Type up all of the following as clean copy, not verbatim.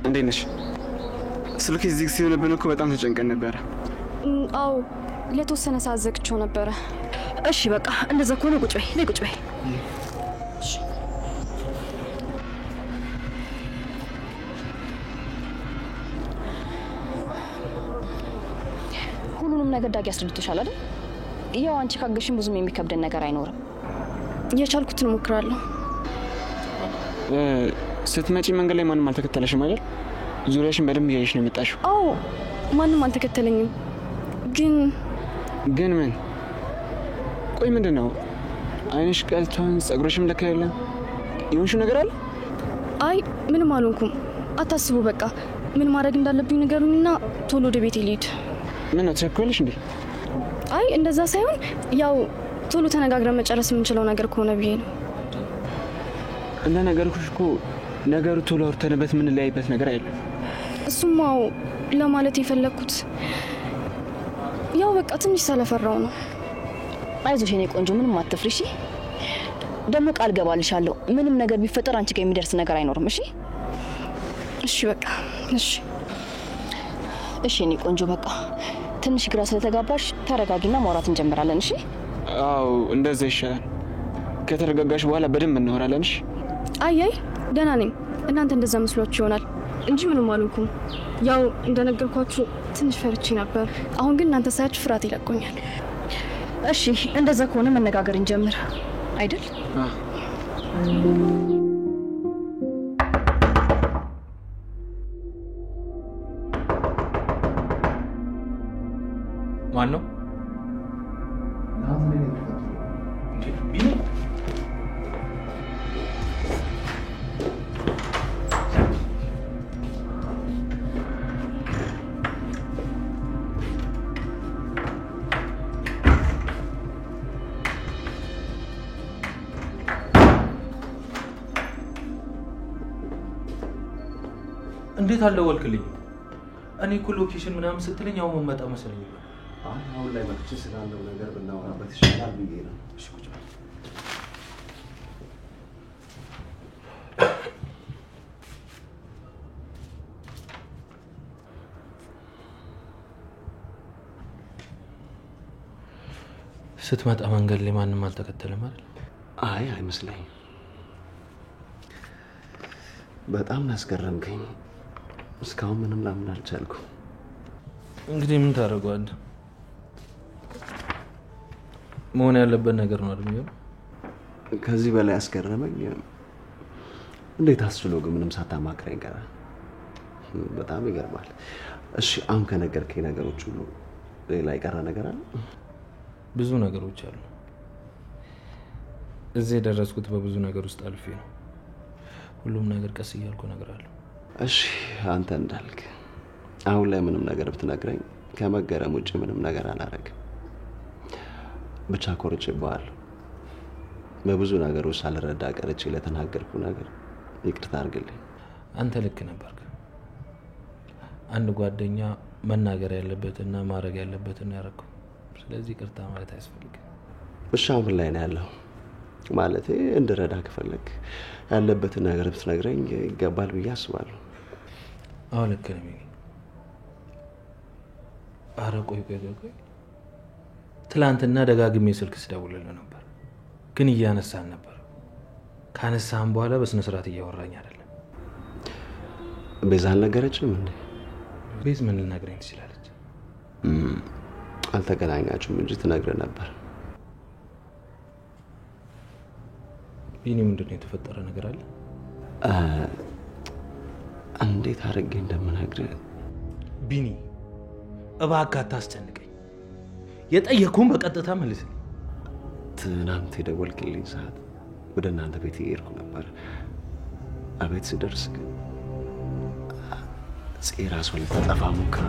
እንዴት ነሽ? ስልክ እዚህ ሲሆንብን እኮ በጣም ተጨንቀን ነበር። አዎ ለተወሰነ ሰዓት ዘግቼው ነበረ። እሺ በቃ እንደዛ ከሆነ ቁጭ በይ፣ ነይ ቁጭ በይ። ሁሉንም ነገር ዳጊ አስረድቶሻል አይደል? ያው አንቺ ካገሽን ብዙም የሚከብደን ነገር አይኖርም። የቻልኩትን እሞክራለሁ። ስትመጪ መንገድ ላይ ማንም አልተከተለሽም አይደል? ዙሪያሽን በደንብ እያየሽ ነው የመጣሽው? አዎ ማንም አልተከተለኝም። ግን ምን? ቆይ ምንድነው? አይንሽ ቀልቷን፣ ጸጉርሽም ለካ የለም። የሆንሽው ነገር አለ? አይ ምንም አልሆንኩም። አታስቡ። በቃ ምን ማድረግ እንዳለብኝ ንገሩኝና ቶሎ ወደ ቤቴ ልሂድ። ምን ነው ተቸኮልሽ እንዴ? አይ እንደዛ ሳይሆን ያው ቶሎ ተነጋግረን መጨረስ የምንችለው ነገር ከሆነ ብዬ ነው። እንደ ነገርኩሽ እኮ ነገሩ ቶሎ አውርተንበት ምን ላይበት ነገር አይደለም። እሱማው ለማለት የፈለኩት ያው በቃ ትንሽ ስለፈራው ነው። አይዞሽ የኔ ቆንጆ ምንም አትፍሪ እሺ። ደግሞ ቃል ገባልሻለሁ ምንም ነገር ቢፈጠር አንቺ ጋር የሚደርስ ነገር አይኖርም እሺ? እሺ በቃ እሺ የኔ ቆንጆ በቃ ትንሽ ግራ ስለተጋባሽ ተረጋጊና ማውራት እንጀምራለን እሺ? አዎ እንደዛ ይሻላል። ከተረጋጋሽ በኋላ በደንብ እናወራለን እሺ? አይ ደህና ነኝ። እናንተ እንደዛ መስሏችሁ ይሆናል እንጂ ምንም አልሆንኩም። ያው እንደነገርኳችሁ ትንሽ ፈርቼ ነበር። አሁን ግን እናንተ ሳያችሁ ፍርሃት ይለቆኛል። እሺ እንደዛ ከሆነ መነጋገር እንጀምር አይደል? ማን ነው? እንዴት አልደወልክልኝ? እኔ እኮ ሎኬሽን ምናምን ስትለኝ ያው መመጣ መሰለኝ። አሁን ላይ መጥቼ ስላለው ነገር ብናወራበት ይሻላል ብዬ ነው። እሺ ቁጭ በል። ስትመጣ መንገድ ላይ ማንም አልተከተለም አይደል? አይ አይመስለኝም። በጣም አስገረምከኝ። እስካሁን ምንም ላምን አልቻልኩም። እንግዲህ ምን ታደርገዋለህ? መሆን ያለበት ነገር ነው አይደል? ከዚህ በላይ አስገረመኝ። እንዴት አስችሎ ግን ምንም ሳታማክረኝ ቀረ? በጣም ይገርማል። እሺ አሁን ከነገርከኝ ነገሮች ሁሉ ሌላ የቀረ ነገር አለ? ብዙ ነገሮች አሉ። እዚህ የደረስኩት በብዙ ነገር ውስጥ አልፌ ነው። ሁሉም ነገር ቀስ እያልኩ እነግርሃለሁ። እሺ አንተ እንዳልክ አሁን ላይ ምንም ነገር ብትነግረኝ ከመገረም ውጭ ምንም ነገር አላረግም። ብቻ ኮርቼብሃለሁ። በብዙ ነገሮች ሳልረዳ ቀርቼ ለተናገርኩ ነገር ይቅርታ አድርግልኝ። አንተ ልክ ነበርክ። አንድ ጓደኛ መናገር ያለበትና ማድረግ ያለበትን ያደረገው። ስለዚህ ይቅርታ ማለት አያስፈልግም። እሺ አሁን ላይ ነው ያለው። ማለቴ እንድረዳ ከፈለክ ያለበትን ነገር ብትነግረኝ ይገባል ብዬ አስባለሁ። አዎ ልክ ነህ። ኧረ ቆይ ትላንትና ደጋግሜ ስልክ ስደውልልህ ነበር፣ ግን እያነሳን ነበር። ካነሳን በኋላ በስነ ስርዓት እያወራኝ አይደለም። ቤዛ አልነገረችም እንዴ? ቤዝ ምን ልነግረኝ ትችላለች? አልተገናኛችሁም እንጂ ትነግረህ ነበር። ቢኒ ምንድነው የተፈጠረ ነገር አለ? እንዴት አድርጌ እንደምነግርህ ቢኒ እባክህ አታስጨንቀኝ። የጠየኩህን በቀጥታ መልስልኝ። ትናንት የደወልክልኝ ሰዓት ወደ እናንተ ቤት እየሄድኩ ነበር። አቤት ስደርስ ግን ራሷ ልታጠፋ ሞክራ።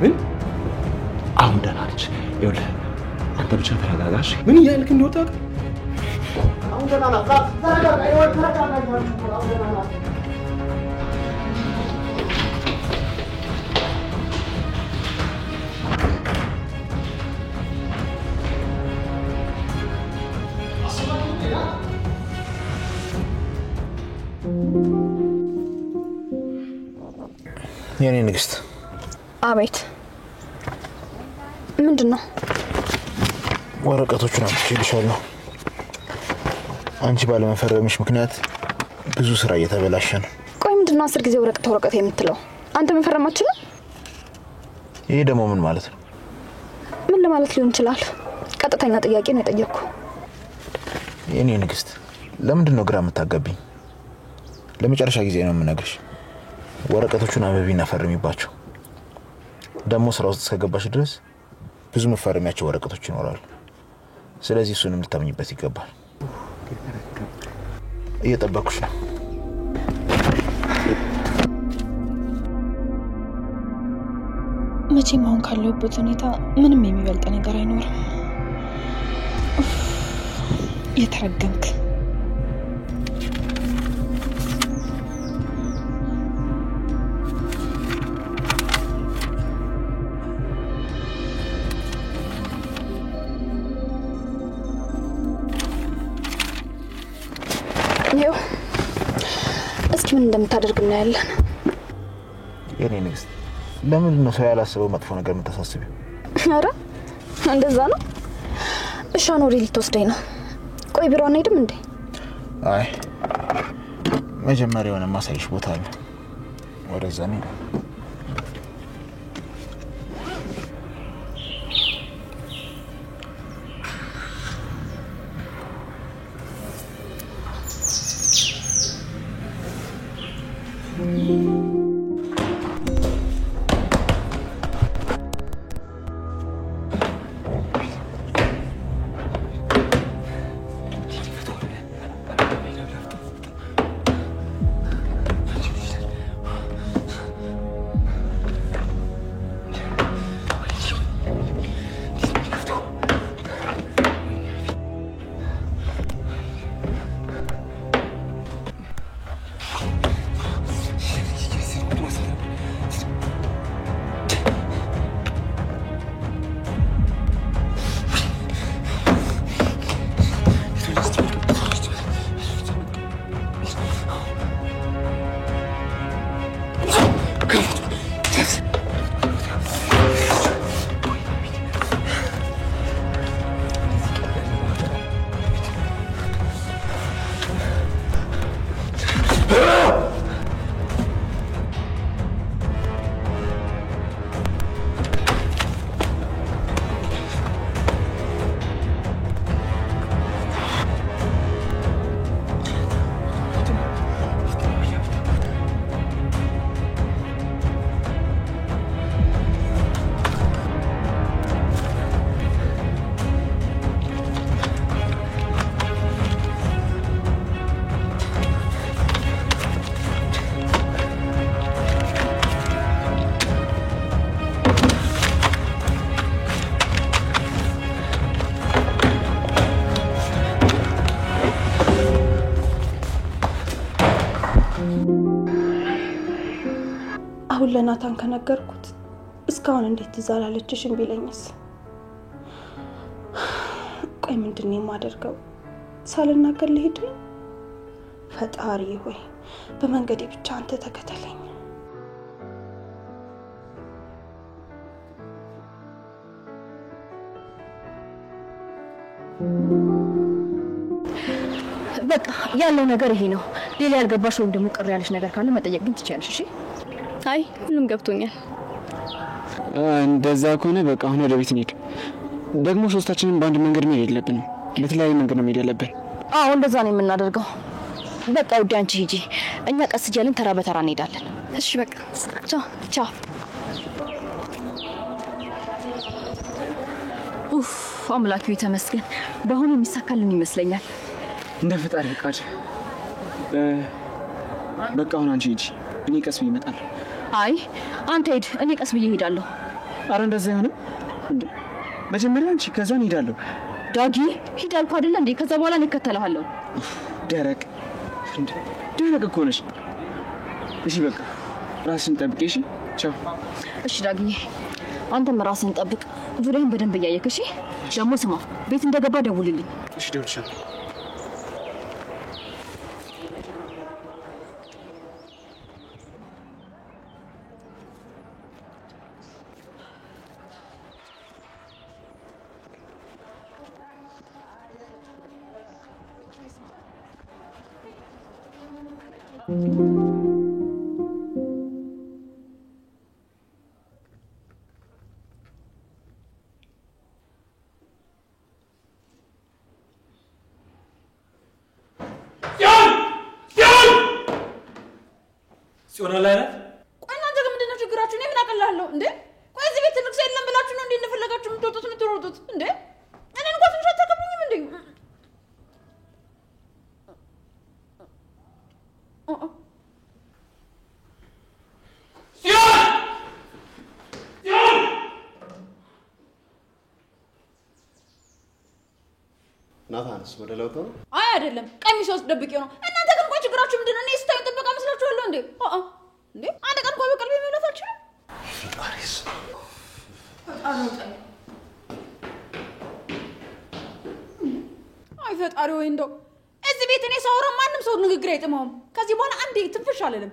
ምን? አሁን ደህና ነች። ይኸውልህ አንተ ብቻ ተረጋጋሽ። ምን እያልክ እንደወጣ አሁን ደህና ናት። ተረጋጋ። ይኸውልህ ተረጋጋ። አሁን ደህና ናት። የኔ ንግስት። አቤት። ምንድነው? ወረቀቶቹን አምጥቼልሻለሁ። አንቺ ባለመፈረምሽ ምክንያት ብዙ ስራ እየተበላሸ ነው። ቆይ ምንድነው 10 ጊዜ ወረቀት የምትለው? አንተ መፈረም አትችልም? ይሄ ደግሞ ምን ማለት ነው? ምን ለማለት ሊሆን ይችላል? ቀጥተኛ ጥያቄ ነው የጠየቅኩ። የኔ ንግስት ለምንድነው ግራ የምታጋቢኝ? ለመጨረሻ ጊዜ ነው የምነግርሽ። ወረቀቶቹን አንብቢና ፈርሚባቸው። ደግሞ ስራ ውስጥ እስከገባሽ ድረስ ብዙ መፈረሚያቸው ወረቀቶች ይኖራሉ። ስለዚህ እሱንም ልታምኝበት ይገባል። እየጠበኩሽ ነው። መቼም አሁን ካለሁበት ሁኔታ ምንም የሚበልጥ ነገር አይኖርም። የተረገምክ ይኸው እስኪ ምን እንደምታደርግ እናያለን። የኔ ንግስት ለምን ነው ሰው ያላሰበው መጥፎ ነገር የምታሳስቢው? አረ እንደዛ ነው። እሺ ነው ልትወስደኝ ነው? ቆይ ቢሮ አንሄድም እንዴ? አይ መጀመሪያ የሆነ ማሳይሽ ቦታ አለ፣ ወደዛ ነው። አሁን ለናታን ከነገርኩት እስካሁን እንዴት ትዛላለችሽም ቢለኝስ? ቆይ ምንድነው የማደርገው? ሳልናገር ልሄድ? ፈጣሪ ሆይ በመንገዴ ብቻ አንተ ተከተለኝ። በቃ ያለው ነገር ይሄ ነው። ሌላ ያልገባሽ ወይም ደግሞ ቅር ያለሽ ነገር ካለ መጠየቅ ግን ትችያለሽ። እሺ? አይ ሁሉም ገብቶኛል። እንደዛ ከሆነ በቃ አሁን ወደ ቤት እንሂድ። ደግሞ ሶስታችንን በአንድ መንገድ መሄድ የለብንም። በተለያየ መንገድ ነው መሄድ ያለብን። አዎ እንደዛ ነው የምናደርገው። በቃ ውዴ አንቺ ሂጂ፣ እኛ ቀስ እያልን ተራ በተራ እንሄዳለን። እሺ በቃ ቻው ቻው። ኡፍ አምላኬ ተመስገን። በአሁኑ የሚሳካልን ይመስለኛል። እንደ ፈጣሪ ፈቃድ። በቃ አሁን አንቺ ሂጂ፣ እኔ ቀስ ብዬ እመጣለሁ። አይ አንተ ሂድ፣ እኔ ቀስ ብዬ እሄዳለሁ። አረ እንደዛ አይሆንም። መጀመሪያ አንቺ ከዛ እሄዳለሁ። ዳጊ ሂድ አልኩ አይደል እንዴ? ከዛ በኋላ እኔ እከተልሃለሁ። ደረቅ እኮ ነሽ። እሺ በቃ ራስን ጠብቂ። እሺ ቻው። እሺ ዳጊ አንተም ራስን ጠብቅ። ዙሪያን በደንብ እያየክ። እሺ ደግሞ ስማ፣ ቤት እንደገባ ደውልልኝ። እሺ ደውልሻለሁ። ጽዮን ላይ ነህ? ቆይ እናንተ ግን ምንድነው ችግራችሁ? እኔ ምን አቀላለሁ እንዴ? ቆይ እዚህ ቤት ትልቅ ሰው የለም ብላችሁ ነው እንዴ እንደፈለጋችሁ የምትሮጡት እንዴ? እኔን እንኳን ትንሽ አታከብሩኝም እንዴ? ናታንስ ወደ ለውጥ ነው? አይ አይደለም፣ ቀሚስ ውስጥ ደብቄው ነው። እናንተ ግን ቆይ ችግራችሁ ምንድነው? እኔ ስታዩ ጥበቃ መስላችኋለሁ እንዴ? እንዴ አንድ ቀን ቆይ በቀልቤ መብላታችሁ ፋሪስ አይ ፈጣሪ ወይ እንደው እዚህ ቤት እኔ ሳወራ ማንም ሰው ንግግር አይጥመውም። ከዚህ በኋላ አንዴ ትንፍሽ አልልም።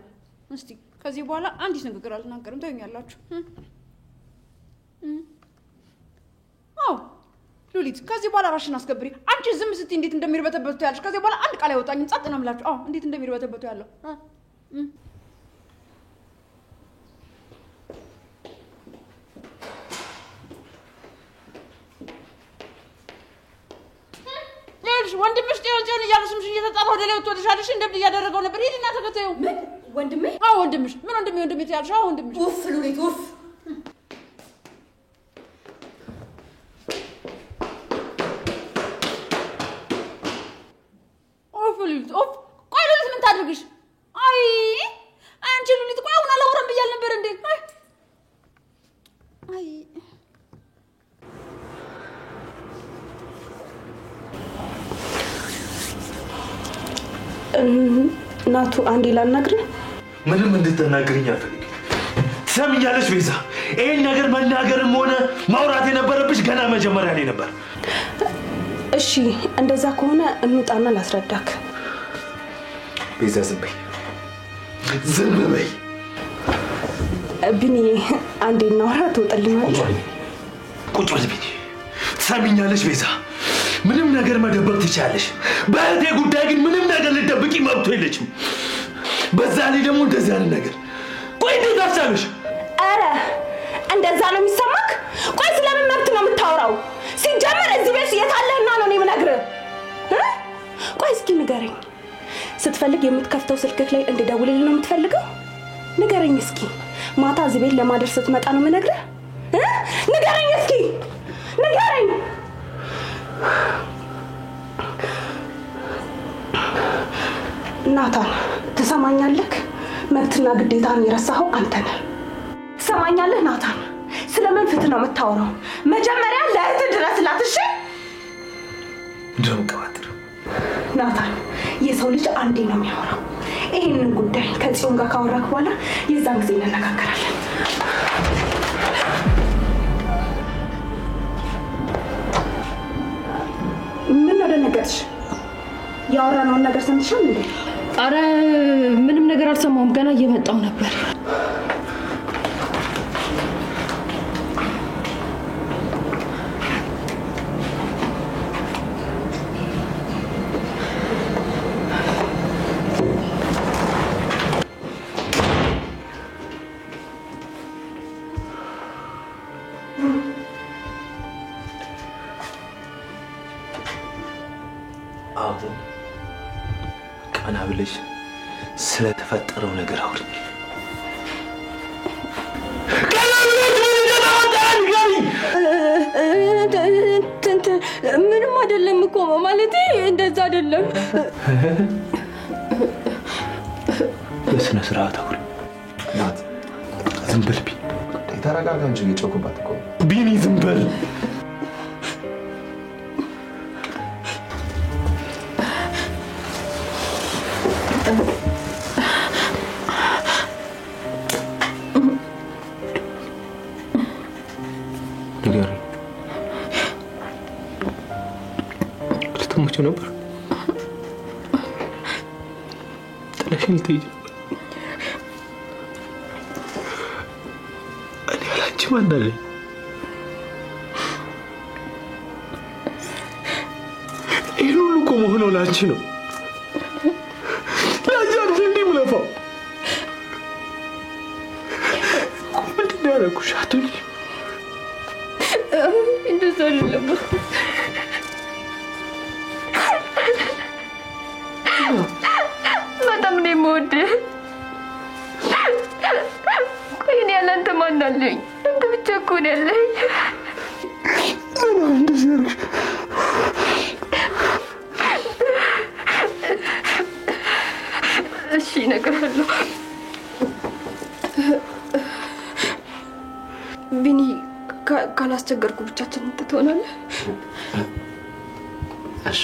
እስቲ ከዚህ በኋላ አንዲት ንግግር አልናገርም። ታዩኛላችሁ። አዎ ሉሊት፣ ከዚህ በኋላ ራስሽን አስከብሪ። አንቺ ዝም ስትይ እንዴት እንደሚርበተበቱ ያለሽ። ከዚህ በኋላ አንድ ቃል አይወጣኝም። ጸጥ ነው የምላችሁ። አዎ እንዴት እንደሚርበተበቱ ያለው ወንድምሽ ጤዮን እያሉ ስምሽ እየተጠራ ወደ ላይ ወጥቶልሻልሽ። እንደምን እያደረገው ነበር? ሂድና ተከታዩ። ምን ወንድሜ? አዎ ወንድምሽ። ምን ወንድሜ ትያለሽ? አዎ ወንድምሽ። ኡፍ ሉሊት ኡፍ። ኡፍ ሉሊት ኡፍ። ቆይ ሉሊት ምን ታድርግሽ? አይ አንቺ ሉሊት፣ ቆይ አሁን አላወራም ብያል ነበር እንዴ? አይ ናቱ አንዴ ላናግርህ። ምንም እንድትናገሪኝ አልፈልግም። ትሰሚኛለሽ ቤዛ? ይሄን ነገር መናገርም ሆነ ማውራት የነበረብሽ ገና መጀመሪያ ላይ ነበር። እሺ እንደዛ ከሆነ እንውጣና ላስረዳክ። ቤዛ ዝም በይ፣ ዝም በይ። ቢኒ አንዴ እናውራ። ትወጣልኛለሽ? ቁጭ በል ቢኒ። ትሰሚኛለሽ ቤዛ? ምንም ነገር መደበቅ ትችያለሽ። በእህቴ ጉዳይ ግን ምንም ነገር ልትደብቂ መብቱ የለሽም። በዛ ላይ ደግሞ እንደዚህ አይነት ነገር ቆይ እንዴት አሰብሽ? አረ እንደዛ ነው የሚሰማክ? ቆይ ስለምን መብት ነው የምታወራው? ሲጀመር እዚህ ቤት የታለህና ነው እኔ የምነግርህ? ቆይ እስኪ ንገረኝ። ስትፈልግ የምትከፍተው ስልክክ ላይ እንድደውልልህ ነው የምትፈልገው? ንገረኝ እስኪ። ማታ እዚህ ቤት ለማደር ስትመጣ ነው የምነግርህ? ንገረኝ እስኪ ንገረኝ። ናታን ትሰማኛለህ? መብትና ግዴታን የረሳኸው አንተ ነህ። ትሰማኛለህ ናታን? ስለምን ፍትህ ነው የምታወራው? መጀመሪያ ለእህትህ ድረስላት። እሺ እንደምቀባጥር ናታን፣ የሰው ልጅ አንዴ ነው የሚያወራው። ይሄንን ጉዳይ ከጽዮን ጋር ካወራክ በኋላ የዛን ጊዜ እንነጋገራለን። ምን ነው ደነገጥሽ? ያወራነውን ነገር ሰምተሻል እንዴ? አረ ምንም ነገር አልሰማሁም። ገና እየመጣሁ ነበር። አሁን ቀና ብለሽ ስለተፈጠረው ነገር አውሪኝ። ቀና ብለሽ ምንም አይደለም እኮ ማለቴ እንደዛ አይደለም። በስነ ስርዓት አውሪ። ናት ዝም በል ቢኒ። ተረጋጋ እንጂ እየጮኩባት እኮ። ቢኒ ዝም በል። ንገሪኝ፣ ልትሞቺ ነበር? ጥለሽኝ ልትሄጂ ነበር? እኔ ያላንቺ ማን አለኝ? ይህን ሁሉ እኮ መሆነው ለአንቺ ነው። ለአንቺ አይደል እንዴ የምለፋው? ያደረኩሽ አትሁኝ። እንደዛ አይደለም። በጣም ነው የምወድህ። ቆይ እኔ ያለ አንተ ማን አለኝ? አንተ ብቻ እኮ ነው ያለኝ። እንደዚህ ያደረግሽ እሺ እነግርሃለሁ። ቢኒ ካላስቸገርኩ ብቻችንን ትሆናለህ? እሺ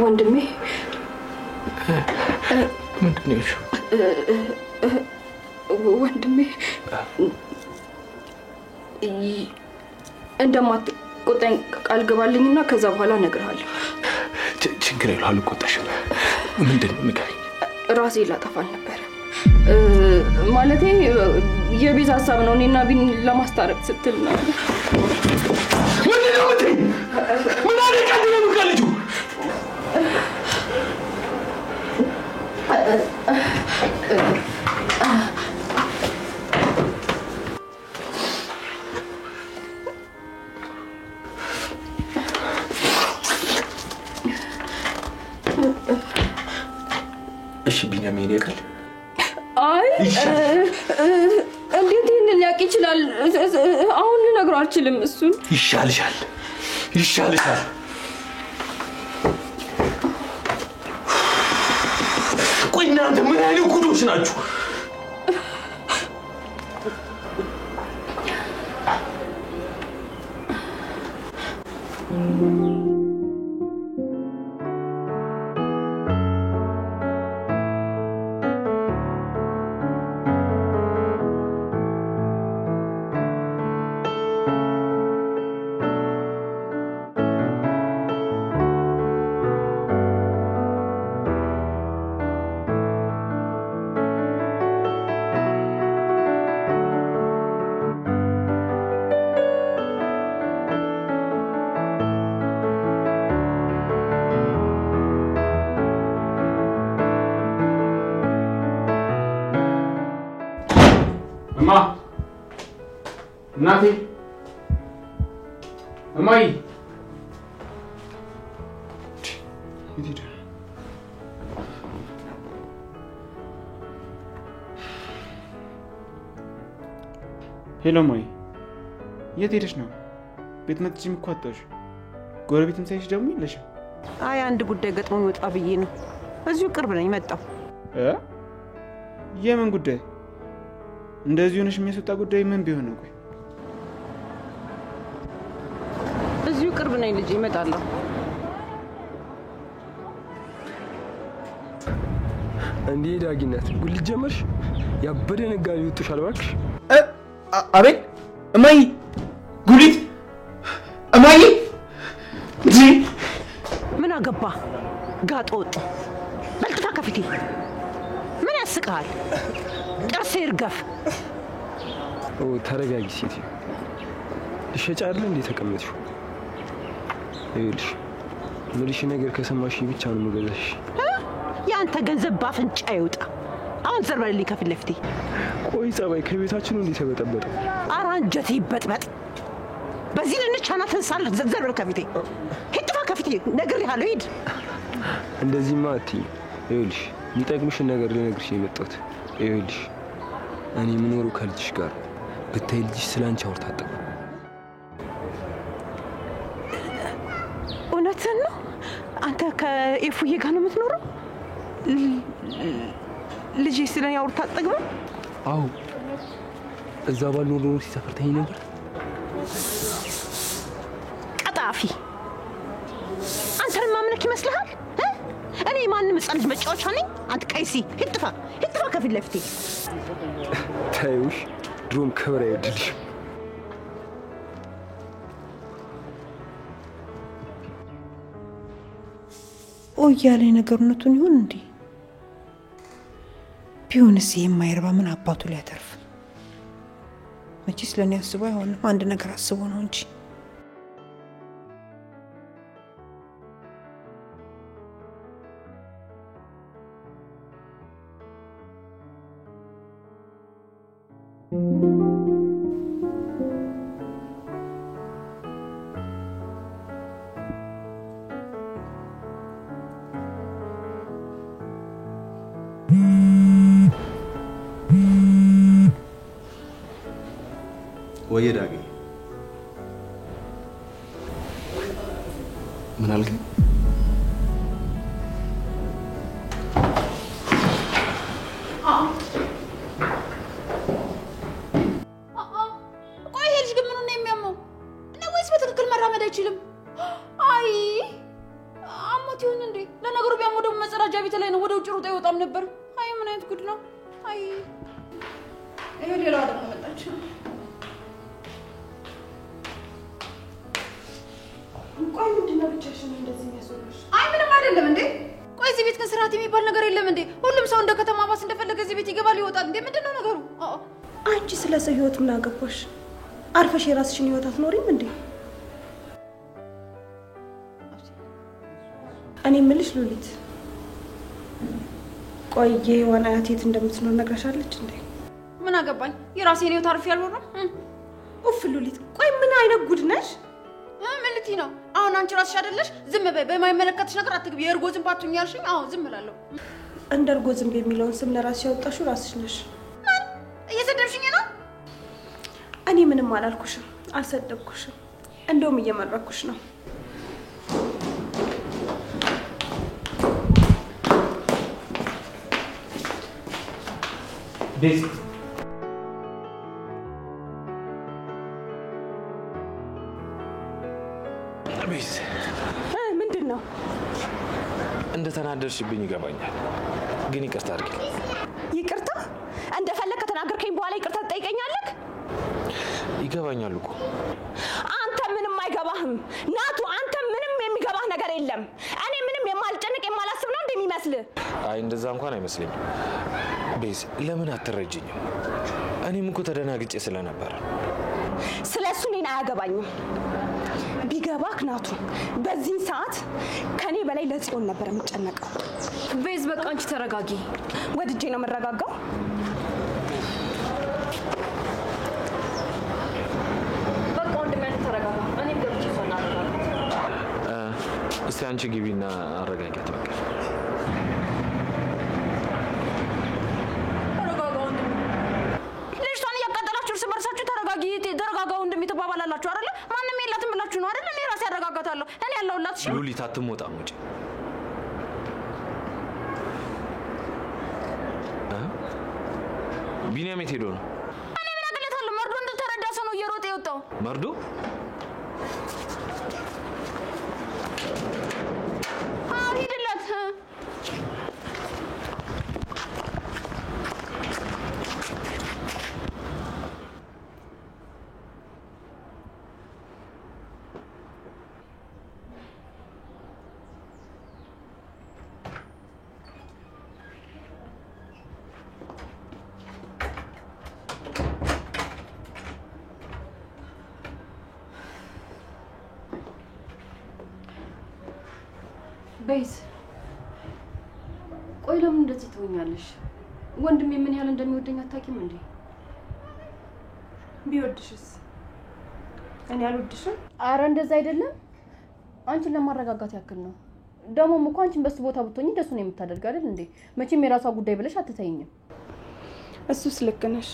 ወንድሜ ምንድን ነው ያልሽው? ወንድሜ እንደማትቆጣኝ ቃል ገባልኝና ከዛ በኋላ እነግርሃለሁ። ችግር የለውም አልቆጣሽም። ምንድን ነው ንገሪኝ። ራሴ ላጠፋል ነበር ማለቴ የቤዛ ሀሳብ ነው። እኔና ቢን ለማስታረቅ ስትል ነው። ምንድን ነው የምትይኝ? ምን አደረጋት ነው ከልጁ? እሺ ቢኒያሚን ያውቃል? አይ እንዴት ይሄንን ሊያውቅ ይችላል? አሁን ልነግረው አልችልም። እሱን ይሻልሻል። ቆይ እናንተ ምን አይነት ጉዶች ናችሁ? እናቴ እማዬ ሄሎ እማዬ የት ሄደሽ ነው? ቤት መጥቼም እኮ አጣሁሽ። ጎረቤትም ሳይሽ ደግሞ የለሽም። አይ አንድ ጉዳይ ገጥሞኝ ወጣ ብዬ ነው። እዚሁ ቅርብ ነኝ መጣሁ። የምን ጉዳይ? እንደዚህ ሆነሽ የሚያስወጣ ጉዳይ ምን ቢሆን ነው? ቆይ እዚሁ ቅርብ ነኝ ልጅ እመጣለሁ። እንዴ ዳጊነት ጉልት ጀመርሽ? ያበደ ነጋዴ ወጥቷል እባክሽ። አቤት እማዬ፣ ጉሊት እማዬ። ምን አገባ ጋጦ ወጥ በልጥፋ ከፊቴ። ምን ያስቃል? ጥርሴ ይርገፍ። ተረጋጊ ሴት። ልሸጫ አይደል እንዴ ተቀመጥሽው? ይኸውልሽ ምልሽ ነገር ከሰማሽ ብቻ ነው የምገዛሽ። ያንተ ገንዘብ ባፍንጫ ይውጣ። አሁን ዘርበልልኝ ከፊት ለፊቴ። ቆይ ጸባይ ከቤታችን እንዴ ተበጠበጠ? ኧረ አንጀቴ ይበጥበጥ። በዚህ ልንቻና ተንሳል ዘርበል ከፊቴ። ሂድፋ ከፊቴ ነግሬሃለሁ። ሂድ። እንደዚህማ አትይኝ። ይኸውልሽ የሚጠቅምሽን ነገር ልነግርሽ ነው የመጣሁት። ይኸውልሽ እኔ የምኖረው ከልጅሽ ጋር ብታይ ልጅሽ ስላንቺ አውርታ አጠገብ። እውነትህን ነው? አንተ ከኤፉዬ ጋር ነው የምትኖረው? ልጅ ስለኔ አውርታ አጠገብ? አዎ እዛ ባልኖር ኖሮ ሲሰፈር ተይኝ ነበር። ቀጣፊ አንተን ማምለክ ይመስልሃል? እኔ ማንም ሕፃን ልጅ መጫወቻ ነኝ? አንተ ቀይሲ ሂድፋ ከፊት ለፊቴ። ታዩሽ ድሮም ክብር አይወድልሽ። ያለ ነገርነቱን ይሁን እንዴ? ቢሆንስ የማይረባ ምን አባቱ ሊያተርፍ? መቼስ ለኔ አስቦ አይሆንም። አንድ ነገር አስቦ ነው እንጂ። ወይ ዳጊ ምን አልከኝ? ቆይ ሄድሽ ግን ምኑን ነው የሚያመው? ነው ወይስ በትክክል መራመድ አይችልም? አይ አሞት ይሁን እንዴ? ለነገሩ ቢያመው ደግሞ መጸዳጃ ቤት ላይ ነው፣ ወደ ውጭ ሩጣ ይወጣም ነበር። አይ ምን አይነት ጉድ ነው? አይ ይሄ ሌላ ደግሞ መጣች። ቆይ ምንድነው ብቻሽን እንደዚህ የሚያስወራሽ? አይ ምንም አይደለም እንዴ። ቆይ እዚህ ቤት ከስርዓት የሚባል ነገር የለም እንዴ? ሁሉም ሰው እንደ ከተማ ባስ እንደፈለገ እዚህ ቤት ይገባል ይወጣል እንዴ? ምንድነው ነገሩ? አንቺ ስለ ሰው ህይወት ምን አገባሽ? አርፈሽ የራስሽን ህይወት አትኖሪም እንዴ? እኔ የምልሽ ሉሊት፣ ቆይ የሔዋን አያት የት እንደምትኖር ነግራሻለች እንዴ? ምን አገባኝ? የራሴን ህይወት አርፌ ያልኖርም። ኡፍ ሉሊት፣ ቆይ ምን አይነት ጉድ ነሽ? ምን ልትይ ነው? አሁን አንቺ ራስሽ አይደለሽ? ዝም በይ፣ በማይመለከትሽ ነገር አትግቢ። የእርጎ ዝንብ አትሁኝ ያልሽኝ? አዎ ዝም እላለሁ። እንደ እርጎ ዝንብ የሚለውን ስም ለራስሽ ያወጣሽው ራስሽ ነሽ። እየሰደብሽኝ ነው? እኔ ምንም አላልኩሽም፣ አልሰደብኩሽም። እንደውም እየመረኩሽ ነው። ቤዛ ምንድን ነው? እንደተናደድሽብኝ ይገባኛል፣ ግን ይቅርታ አድርጊልኝ። ይቅርታ? እንደፈለግ ከተናገርከኝ በኋላ ይቅርታ ትጠይቀኛለህ? ይገባኛል እኮ አንተ ምንም አይገባህም ናቱ። አንተ ምንም የሚገባህ ነገር የለም። እኔ ምንም የማልጨንቅ የማላስብ ነው እንደሚመስልህ? አይ እንደዛ እንኳን አይመስለኝም። ቤዝ ለምን አትረጅኝም? እኔም እኮ ተደናግጬ ስለነበር። ስለሱ እኔን አያገባኝም። ቢገባክ ናቱ፣ በዚህ ሰዓት ከኔ በላይ ለጽዮን ነበር የምጨነቀው። ቤዝ በቃ አንቺ ተረጋጊ። ወድጄ ነው የምረጋጋው። በቃ ወንድሜ ተረጋጋ። እኔም ገብቼ እሷን አረጋጋት። እስቲ አንቺ ግቢና አረጋጊያት በቃ። ተረጋጋ ወንድሜ ተባባላላችሁ አይደለ? ማንንም የላትም ብላችሁ ነው አይደል? እኔ ራሴ አረጋጋታለሁ። እኔ ያለሁላት። እሺ ሉሊት አትሞጣም ውጪ። ቢኒያም የት ሄዶ ነው? እኔ ምን አገለታለሁ? መርዶ እንደተረዳ ሰው ነው እየሮጠ የወጣው። መርዶ? ሂድለት። ቤዝ ቆይ ለምን እንደዚህ ትሆኛለሽ? ወንድሜ ምን ያህል እንደሚወደኝ አታውቂም እንዴ? ቢወድሽስ? እኔ አልወድሽም? አረ እንደዛ አይደለም። አንቺን ለማረጋጋት ያክል ነው። ደሞም እኮ አንቺን በሱ ቦታ ብትሆኚ ደሱ ነው የምታደርግ አይደል እንዴ? መቼም የራሷ ጉዳይ ብለሽ አትተይኝም። እሱስ ልክ ነሽ።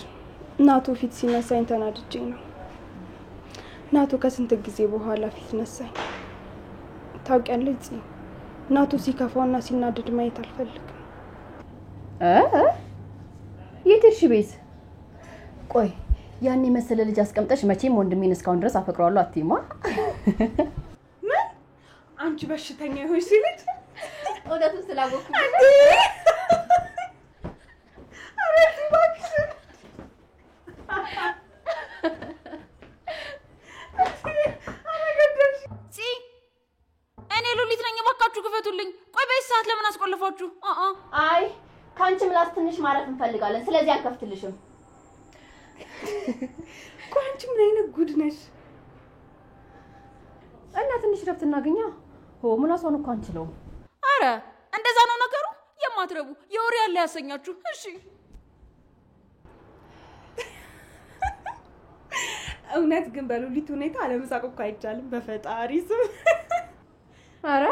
ናቱ ፊት ሲነሳኝ ተናድጄ ነው። ናቱ ከስንት ጊዜ በኋላ ፊት ነሳኝ። ታውቂያለሽ ጽ ናቱ ሲከፋውና ሲናደድ ማየት አልፈልግም። የት እሺ ቤዝ? ቆይ ያኔ መሰለ ልጅ አስቀምጠሽ መቼም ወንድሜን እስካሁን ድረስ አፈቅረዋለሁ አትይማ? ምን? አንቺ በሽተኛ ይሆንሽ ሲልት ወደቱን ስላወኩ ክፈቱልኝ። ቆይ በዚህ ሰዓት ለምን አስቆልፋችሁ? አይ ካንቺ ምላስ ትንሽ ማረፍ እንፈልጋለን። ስለዚህ አልከፍትልሽም። ቆይ አንቺ ምን አይነት ጉድ ነሽ? እና ትንሽ ረፍት እናገኛ። ምላሷን እኮ አንችለው። አረ እንደዛ ነው ነገሩ። የማትረቡ የወሬ ያለ ያሰኛችሁ። እሺ እውነት ግን በሉሊት ሁኔታ አለመሳቅ እኮ አይቻልም በፈጣሪ ስም። አረ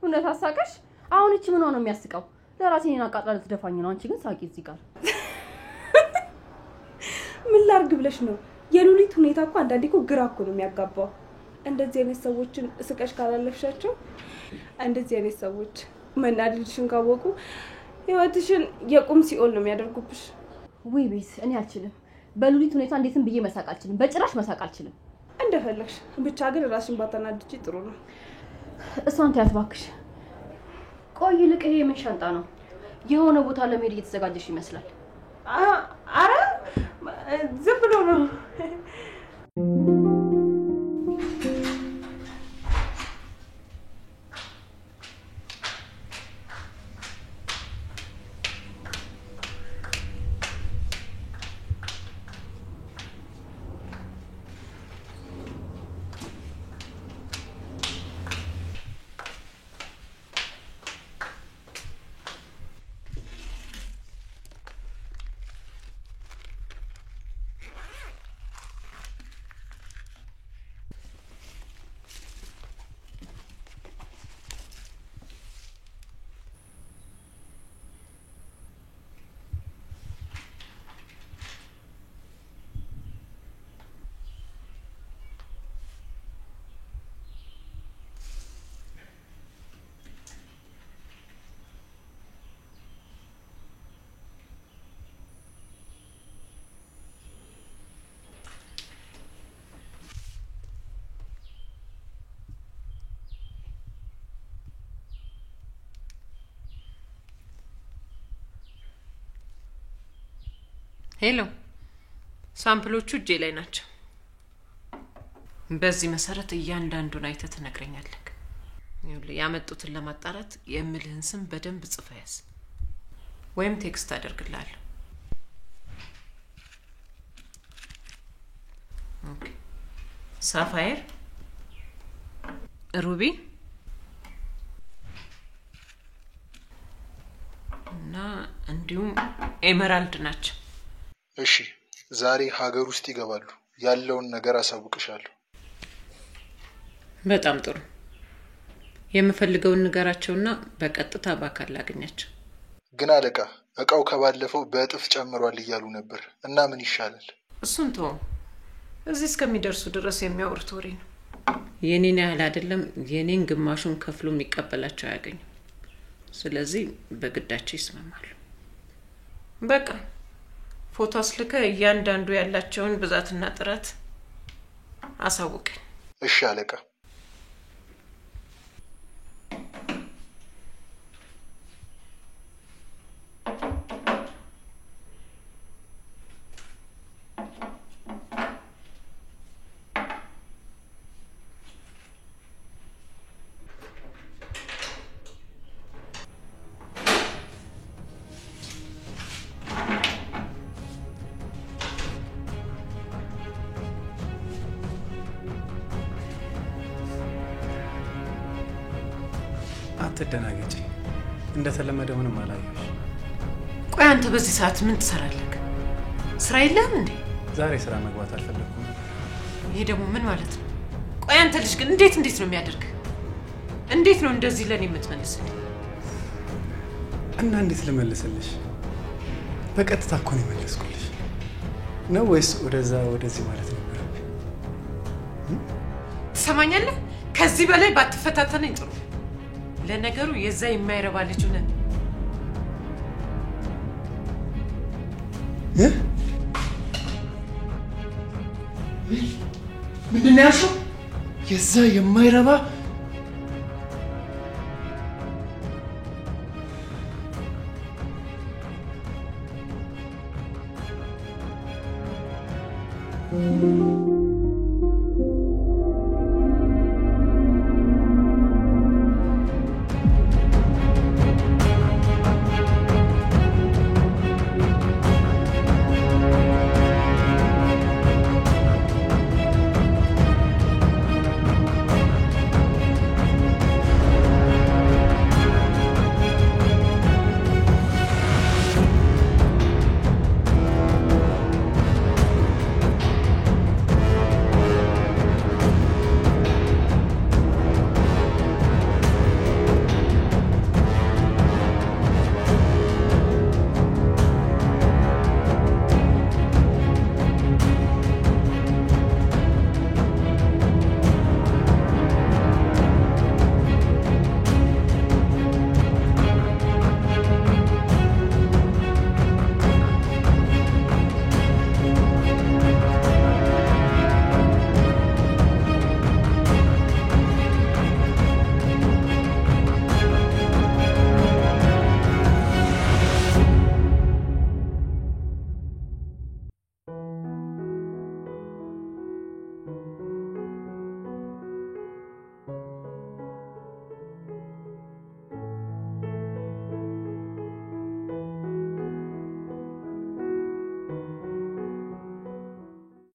እውነት አሳቀሽ? አሁን እቺ ምን ሆነ የሚያስቀው? ለራሴን አቃጥላ ልትደፋኝ ነው። አንቺ ግን ሳቂ እዚህ ጋር። ምን ላርግ ብለሽ ነው? የሉሊት ሁኔታ እኮ አንዳንዴ እኮ ግራ እኮ ነው የሚያጋባው። እንደዚህ አይነት ሰዎችን እስቀሽ ካላለፍሻቸው እንደዚህ አይነት ሰዎች መናደድሽን ካወቁ ህይወትሽን የቁም ሲኦል ነው የሚያደርጉብሽ። ወይ ቤት እኔ አልችልም። በሉሊት ሁኔታ እንዴትም ብዬ መሳቅ አልችልም። በጭራሽ መሳቅ አልችልም። እንደፈለግሽ ብቻ ግን ራስሽን ባታናድጂ ጥሩ ነው። እሷን ታያት እባክሽ። ቆይ ልቅ ይሄ ምን ሻንጣ ነው? የሆነ ቦታ ለመሄድ እየተዘጋጀሽ ይመስላል። አረ ዝም ብሎ ነው። ሄሎ ሳምፕሎቹ እጄ ላይ ናቸው። በዚህ መሰረት እያንዳንዱን አይተህ ትነግረኛለህ። ያመጡትን ለማጣራት የምልህን ስም በደንብ ጽፈህ ያዝ ወይም ቴክስት አደርግልሃለሁ። ኦኬ ሳፋየር፣ ሩቢ እና እንዲሁም ኤመራልድ ናቸው። እሺ ዛሬ ሀገር ውስጥ ይገባሉ። ያለውን ነገር አሳውቅሻለሁ። በጣም ጥሩ። የምፈልገውን ንገራቸውና በቀጥታ በአካል ላገኛቸው። ግን አለቃ እቃው ከባለፈው በእጥፍ ጨምሯል እያሉ ነበር እና ምን ይሻላል? እሱን ተው። እዚህ እስከሚደርሱ ድረስ የሚያወሩት ወሬ ነው። የኔን ያህል አይደለም፣ የኔን ግማሹን ከፍሎ የሚቀበላቸው አያገኙም። ስለዚህ በግዳቸው ይስማማሉ። በቃ ፎቶ አስልከ እያንዳንዱ ያላቸውን ብዛትና ጥራት አሳውቀኝ። እሺ አለቃ። አትደናገጪ። እንደተለመደው ምንም አላየሁሽ። ቆይ አንተ በዚህ ሰዓት ምን ትሰራለህ? ስራ የለህም እንዴ? ዛሬ ስራ መግባት አልፈለኩም። ይሄ ደግሞ ምን ማለት ነው? ቆይ አንተ ልጅ ግን እንዴት ነው የሚያደርግ? እንዴት ነው እንደዚህ ለኔ የምትመልስልኝ? እና እንዴት ልመልስልሽ? በቀጥታ እኮ ነው የመለስኩልሽ። ነው ወይስ ወደዚህ ማለት ነው? ትሰማኛለህ? ከዚህ በላይ ባትፈታተነኝ ጥሩ። ለነገሩ የዛ የማይረባ ልጅ ነህ። ምንድን ነው ያልሽው? የዛ የማይረባ Thank you.